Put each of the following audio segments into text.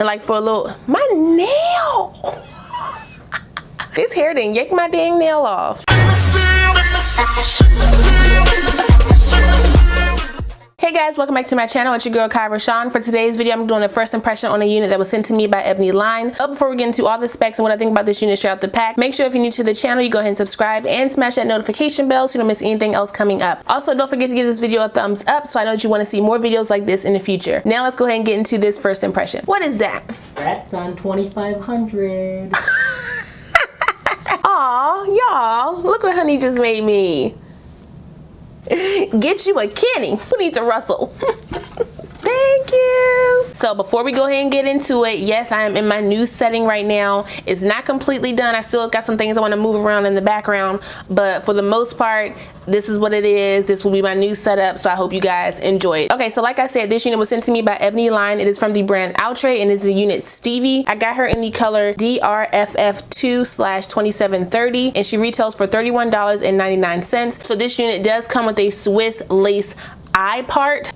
And like for a little, my nail. This hair didn't yank my dang nail off. Hey guys, welcome back to my channel. It's your girl KIE RASHON. For today's video, I'm doing a first impression on a unit that was sent to me by Ebonyline. But before we get into all the specs and what I think about this unit straight out the pack, make sure if you're new to the channel, you go ahead and subscribe and smash that notification bell so you don't miss anything else coming up. Also, don't forget to give this video a thumbs up so I know that you want to see more videos like this in the future. Now let's go ahead and get into this first impression. What is that? That's on 2,500. Aw, y'all, look what honey just made me. Get you a Kenny. Who needs a Russell? Thank you. So before we go ahead and get into it, yes, I am in my new setting right now. It's not completely done. I still got some things I want to move around in the background, but for the most part, this is what it is. This will be my new setup, so I hope you guys enjoy it. Okay, so like I said, this unit was sent to me by Ebonyline. It is from the brand Outre and is the unit Stevie. I got her in the color DRFF2/2730 and she retails for $31.99. So this unit does come with a Swiss lace eye part.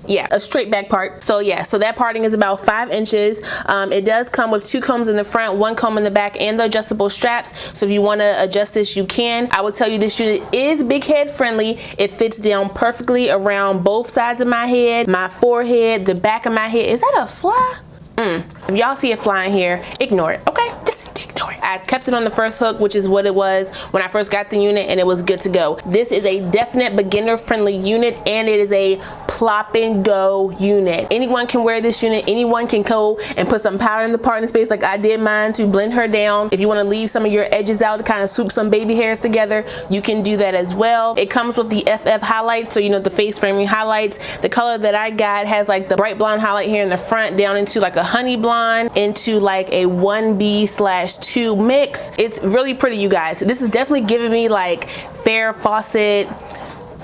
Yeah, a straight back part. So yeah, so that parting is about 5 inches. It does come with 2 combs in the front, 1 comb in the back, and the adjustable straps. So if you want to adjust this, you can. I will tell you this unit is big head friendly. It fits down perfectly around both sides of my head, my forehead, the back of my head. Is that a fly? If y'all see it flying here, ignore it, okay? Just ignore it. I kept it on the first hook, which is what it was when I first got the unit, and it was good to go. This is a definite beginner friendly unit, and it is a plop and go unit. Anyone can wear this unit. Anyone can go and put some powder in the parting space like I did mine to blend her down. If you want to leave some of your edges out to kind of swoop some baby hairs together, you can do that as well. It comes with the FF highlights, so you know the face framing highlights. The color that I got has like the bright blonde highlight here in the front down into like a honey blonde into like a 1B/2 mix. It's really pretty, you guys. This is definitely giving me like Farrah Fawcett,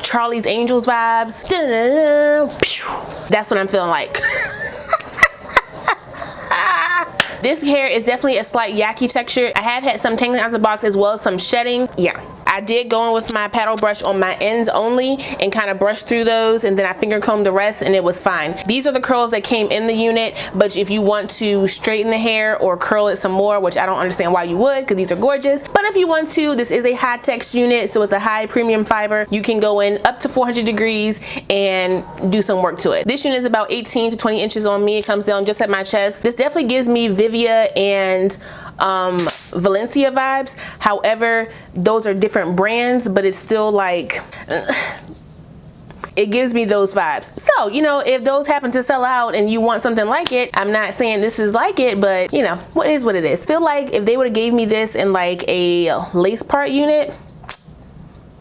Charlie's Angels vibes. That's what I'm feeling like. This hair is definitely a slight yucky texture. I have had some tangling out of the box as well as some shedding. Yeah, I did go in with my paddle brush on my ends only and kind of brush through those, and then I finger combed the rest and it was fine. These are the curls that came in the unit, but if you want to straighten the hair or curl it some more, which I don't understand why you would because these are gorgeous, but if you want to, this is a high text unit, so it's a high premium fiber. You can go in up to 400 degrees and do some work to it. This unit is about 18 to 20 inches on me. It comes down just at my chest. This definitely gives me Vivia and Valencia vibes. However, those are different brands, but it's still like it gives me those vibes. So, you know, if those happen to sell out and you want something like it, I'm not saying this is like it, but you know, what is what it is. Feel like if they would have gave me this in like a lace part unit,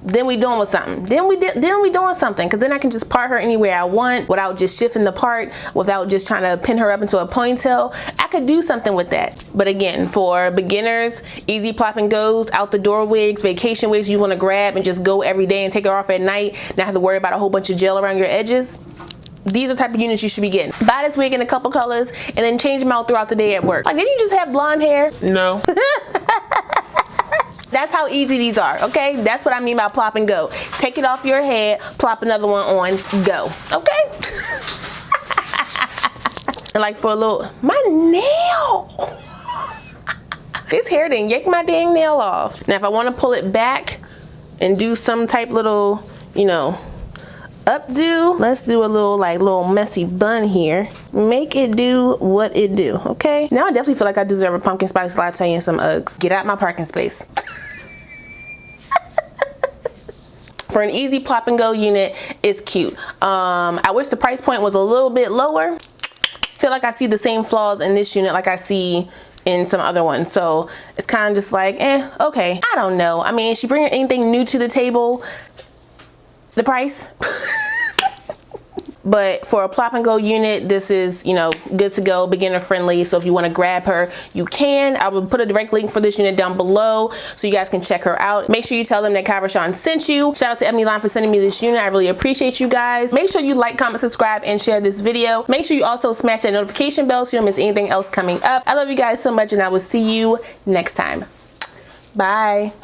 then we doing with something. Then we doing something, because then I can just part her anywhere I want without just shifting the part, without just trying to pin her up into a ponytail. I could do something with that. But again, for beginners, easy plop and goes, out the door wigs, vacation wigs you want to grab and just go every day and take her off at night, not have to worry about a whole bunch of gel around your edges. These are the type of units you should be getting. Buy this wig in a couple colors and then change them out throughout the day at work. Like, didn't you just have blonde hair? No. That's how easy these are, okay? That's what I mean by plop and go. Take it off your head, plop another one on, go, okay? And like for a little, my nail. This hair didn't yank my dang nail off. Now if I want to pull it back and do some type little, you know, updo, let's do a little little messy bun here. Make it do what it do, okay? Now I definitely feel like I deserve a pumpkin spice latte and some Uggs. Get out my parking space. For an easy plop and go unit, it's cute. I wish the price point was a little bit lower. Feel like I see the same flaws in this unit like I see in some other ones. So it's kind of just like, okay. I don't know. I mean, is she bringing anything new to the table? The price? But for a plop and go unit, this is, you know, good to go, beginner friendly. So if you want to grab her, you can. I will put a direct link for this unit down below so you guys can check her out. Make sure you tell them that KIE RASHON sent you. Shout out to Ebonyline for sending me this unit. I really appreciate you guys. Make sure you like, comment, subscribe, and share this video. Make sure you also smash that notification bell so you don't miss anything else coming up. I love you guys so much, and I will see you next time. Bye.